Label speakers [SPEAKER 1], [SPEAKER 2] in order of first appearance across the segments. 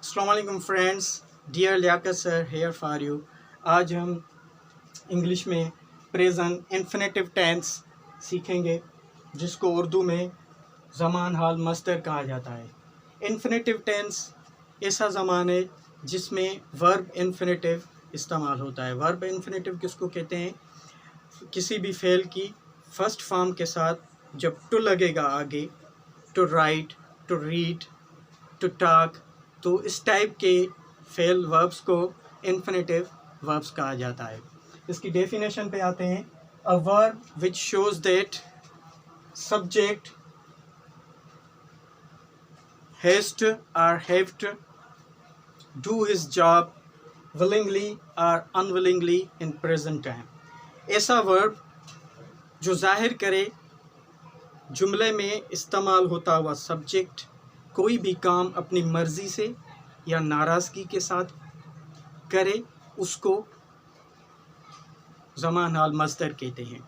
[SPEAKER 1] अस्सलाम वालेकुम friends, dear Liaqat sir here for you. आज हम इंग्लिश में प्रेजेंट इन्फिनेटिव टेंस सीखेंगे, जिसको उर्दू में ज़मान हाल मस्दर कहा जाता है। इन्फिनेटिव टेंस ऐसा ज़मान है जिसमें वर्ब इन्फिनेटिव इस्तेमाल होता है। वर्ब इन्फिनेटिव किसको कहते हैं? किसी भी फ़ेल की फर्स्ट फॉर्म के साथ जब टू लगेगा आगे, to write, to read, to talk, तो इस टाइप के फेल वर्ब्स को इन्फिनेटिव वर्ब्स कहा जाता है। इसकी डेफिनेशन पे आते हैं। A verb which shows that subject has to और have to do his job willingly or unwillingly in present time। ऐसा वर्ब जो जाहिर करे जुमले में इस्तेमाल होता हुआ सब्जेक्ट कोई भी काम अपनी मर्ज़ी से या नाराज़गी के साथ करे, उसको ज़मान हाल मस्दर कहते हैं।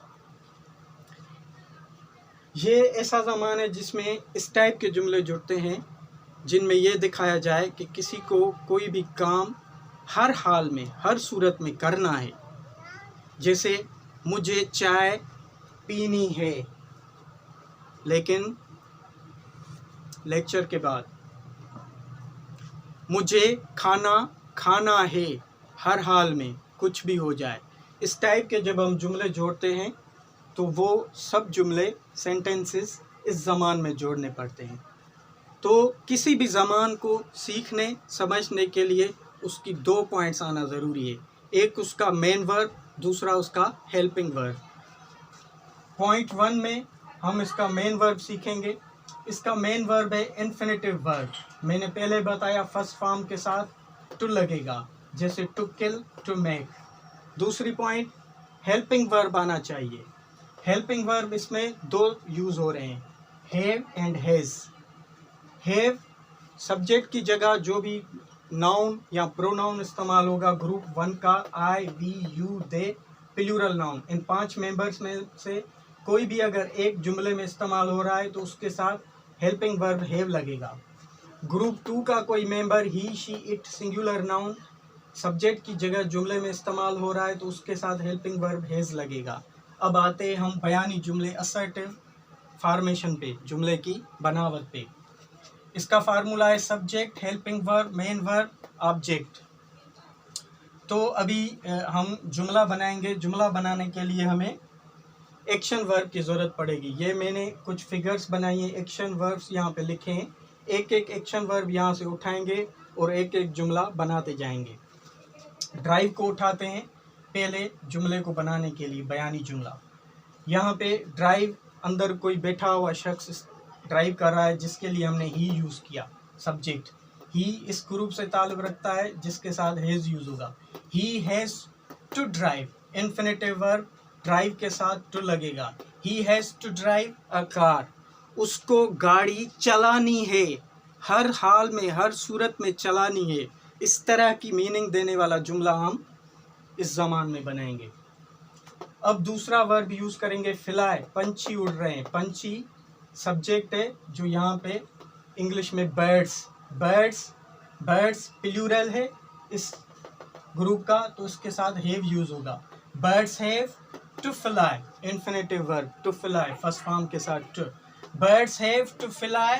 [SPEAKER 1] ये ऐसा ज़मान है जिसमें इस टाइप के जुमले जुड़ते हैं जिनमें यह दिखाया जाए कि किसी को कोई भी काम हर हाल में, हर सूरत में करना है। जैसे मुझे चाय पीनी है, लेकिन लेक्चर के बाद। मुझे खाना खाना है, हर हाल में कुछ भी हो जाए। इस टाइप के जब हम जुमले जोड़ते हैं तो वो सब जुमले सेंटेंसेस इस ज़मान में जोड़ने पड़ते हैं। तो किसी भी ज़मान को सीखने समझने के लिए उसकी 2 पॉइंट्स आना ज़रूरी है। एक उसका मेन वर्ब, दूसरा उसका हेल्पिंग वर्ब। पॉइंट 1 में हम इसका मेन वर्ब सीखेंगे। इसका मेन वर्ब है इन्फिनेटिव वर्ब। मैंने पहले बताया फर्स्ट फॉर्म के साथ टू लगेगा, जैसे टू किल, टू मेक। दूसरी पॉइंट, हेल्पिंग वर्ब आना चाहिए। हेल्पिंग वर्ब इसमें 2 यूज़ हो रहे हैं, have and has. Have subject की जगह जो भी नाउन या प्रोनाउन इस्तेमाल होगा ग्रुप 1 का, I, we, you, they, plural noun, इन 5 मेंबर्स में से कोई भी अगर एक जुमले में इस्तेमाल हो रहा है तो उसके साथ हेल्पिंग वर्ब हैव लगेगा। ग्रुप 2 का कोई member he, she, it, singular noun subject की जगह जुमले में इस्तेमाल हो रहा है तो उसके साथ हेल्पिंग वर्ब हैज़ लगेगा। अब आते हैं हम बयानी जुमले, असर्टिव फॉर्मेशन पे, जुमले की बनावट पे। इसका फार्मूला है subject, helping verb, main verb, object. तो अभी हम जुमला बनाएंगे। जुमला बनाने के लिए हमें एक्शन वर्ब की ज़रूरत पड़ेगी। ये मैंने कुछ फिगर्स बनाई हैं, एक्शन वर्ब्स यहाँ पे लिखे हैं। एक एक एक्शन वर्ब यहाँ से उठाएंगे और एक एक जुमला बनाते जाएंगे। ड्राइव को उठाते हैं पहले जुमले को बनाने के लिए, बयानी जुमला। यहाँ पे ड्राइव, अंदर कोई बैठा हुआ शख्स ड्राइव कर रहा है, जिसके लिए हमने ही यूज़ किया। सब्जेक्ट ही इस ग्रुप से ताल्लुक़ रखता है जिसके साथ हैज़ यूज़ होगा। He has to drive, infinitive verb, drive के साथ टू लगेगा। He has to drive a car, उसको गाड़ी चलानी है, हर हाल में, हर सूरत में चलानी है। इस तरह की मीनिंग देने वाला जुमला हम इस ज़मान में बनाएंगे। अब दूसरा वर्ब यूज़ करेंगे फ्लाई, पंछी उड़ रहे हैं। पंछी सब्जेक्ट है जो यहाँ पे इंग्लिश में बर्ड्स, बर्ड्स, बर्ड्स प्लूरल है इस ग्रुप का, तो इसके साथ हैव यूज़ होगा। Birds have to fly, infinitive verb to fly, first form के साथ to. Birds have to fly,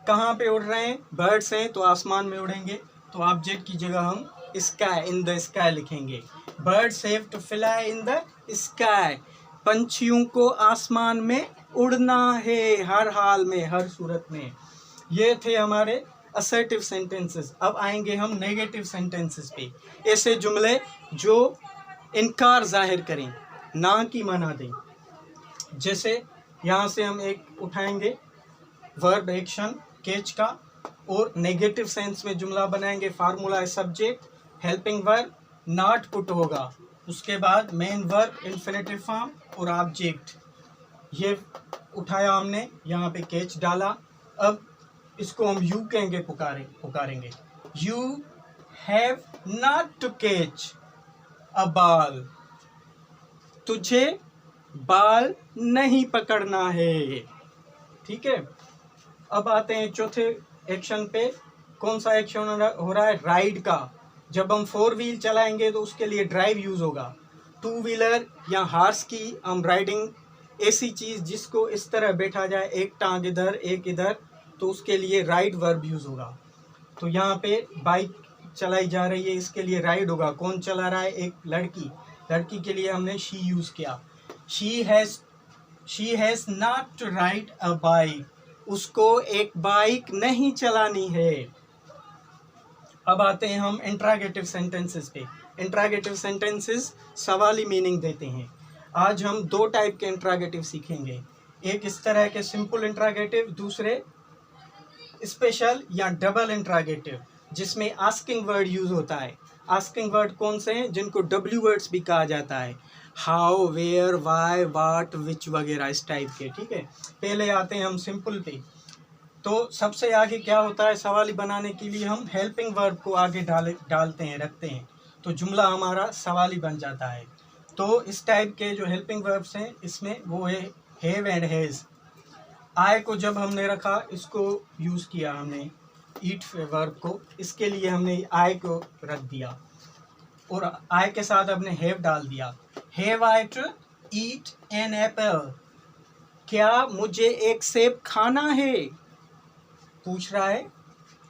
[SPEAKER 1] कहाँ पे उड़ रहे हैं? बर्ड्स हैं तो आसमान में उड़ेंगे, तो ऑब्जेक्ट की जगह हम स्काई, इन द स्काई लिखेंगे। Birds have to fly in the sky, पंछियों को आसमान में उड़ना है, हर हाल में, हर सूरत में। ये थे हमारे असर्टिव सेंटेंसेस। अब आएंगे हम नेगेटिव सेंटेंसेस पे, ऐसे जुमले जो इनकार जाहिर करें, ना की मना दें। जैसे यहाँ से हम एक उठाएंगे वर्ब एक्शन कैच का और नेगेटिव सेंस में जुमला बनाएंगे। फार्मूला है subject, helping verb, not put होगा, उसके बाद मेन वर्ब, इन्फिनेटिव फॉर्म और ऑब्जेक्ट। ये उठाया हमने, यहाँ पे कैच डाला। अब इसको हम यू कहेंगे, पुकारेंगे। You have not to catch a ball, तुझे बाल नहीं पकड़ना है। ठीक है। अब आते हैं चौथे एक्शन पे, कौन सा एक्शन हो रहा है? राइड का। जब हम 4 व्हील चलाएंगे तो उसके लिए ड्राइव यूज़ होगा। 2 व्हीलर या हार्स की हम राइडिंग, ऐसी चीज़ जिसको इस तरह बैठा जाए, एक टांग इधर एक इधर, तो उसके लिए राइड वर्ब यूज़ होगा। तो यहाँ पे बाइक चलाई जा रही है, इसके लिए राइड होगा। कौन चला रहा है? एक लड़की। लड़की के लिए हमने शी यूज़ किया। She has not to ride a bike. उसको एक बाइक नहीं चलानी है। अब आते हैं हम इंट्रागेटिव सेंटेंसेस पे। इंट्रागेटिव सेंटेंसेस सवाली मीनिंग देते हैं। आज हम 2 टाइप के इंट्रागेटिव सीखेंगे। एक इस तरह के सिंपल इंट्रागेटिव, दूसरे स्पेशल या डबल इंट्रागेटिव, जिसमें आस्किंग वर्ड यूज़ होता है। आस्किंग वर्ड कौन से हैं? जिनको डब्ल्यू वर्ड्स भी कहा जाता है। हाउ, वेयर, वाई, वाट, विच वगैरह, इस टाइप के। ठीक है, पहले आते हैं हम सिंपल पे। तो सबसे आगे क्या होता है? सवाली बनाने के लिए हम हेल्पिंग वर्ब को आगे डालते हैं, रखते हैं, तो जुमला हमारा सवाली बन जाता है। तो इस टाइप के जो हेल्पिंग वर्ब्स हैं, इसमें वो है हैव एंड हैज़। आई को जब हमने रखा, इसको यूज़ किया हमने ईट वर्ब को, इसके लिए हमने आई को रख दिया और आई के साथ हमने हैव डाल दिया। Have I to eat an apple? क्या मुझे एक सेब खाना है? पूछ रहा है।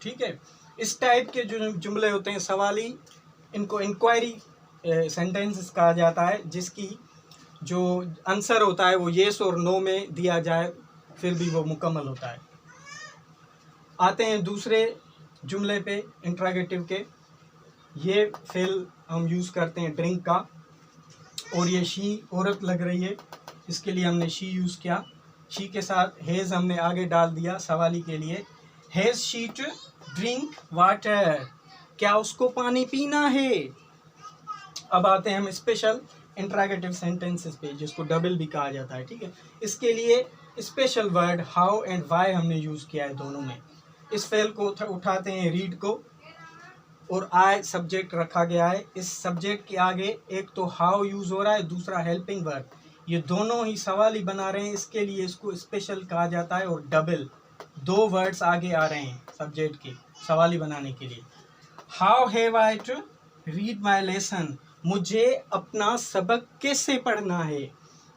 [SPEAKER 1] ठीक है, इस टाइप के जो जुमले होते हैं सवाली, इनको इंक्वायरी सेंटेंसेस कहा जाता है, जिसकी जो आंसर होता है वो येस और नो में दिया जाए, फिर भी वो मुकम्मल होता है। आते हैं दूसरे जुमले पे इंट्रागेटिव के। ये फेल हम यूज़ करते हैं ड्रिंक का, और ये शी औरत लग रही है, इसके लिए हमने शी यूज़ किया। शी के साथ हैज़ हमने आगे डाल दिया सवाली के लिए। Has she to drink water? क्या उसको पानी पीना है? अब आते हैं हम स्पेशल इंट्रागेटिव सेंटेंसेस पे, जिसको डबल भी कहा जाता है। ठीक है, इसके लिए special word how and why हमने यूज़ किया है दोनों में। इस फेल को उठाते हैं रीड को, और आई सब्जेक्ट रखा गया है। इस सब्जेक्ट के आगे एक तो हाउ यूज़ हो रहा है, दूसरा हेल्पिंग वर्ब। ये दोनों ही सवाली बना रहे हैं, इसके लिए इसको स्पेशल कहा जाता है। और डबल, 2 वर्ड्स आगे आ रहे हैं सब्जेक्ट के सवाली बनाने के लिए। How have I to read my lesson? मुझे अपना सबक कैसे पढ़ना है?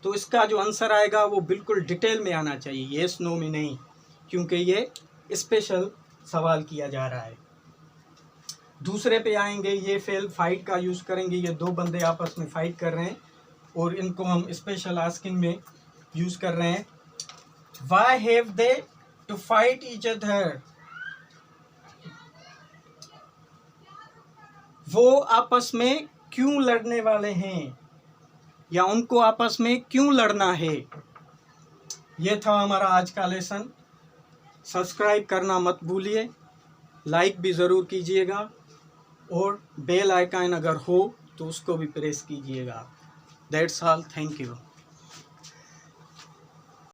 [SPEAKER 1] तो इसका जो आंसर आएगा वो बिल्कुल डिटेल में आना चाहिए, येस नो में नहीं, क्योंकि ये स्पेशल सवाल किया जा रहा है। दूसरे पे आएंगे, ये फेल फाइट का यूज़ करेंगे। ये 2 बंदे आपस में फाइट कर रहे हैं और इनको हम स्पेशल आस्किंग में यूज़ कर रहे हैं। Why have they to fight each other? वो आपस में क्यों लड़ने वाले हैं, या उनको आपस में क्यों लड़ना है? ये था हमारा आज का लेसन। सब्सक्राइब करना मत भूलिए, लाइक भी ज़रूर कीजिएगा, और बेल आइकन अगर हो तो उसको भी प्रेस कीजिएगा। That's all, thank you.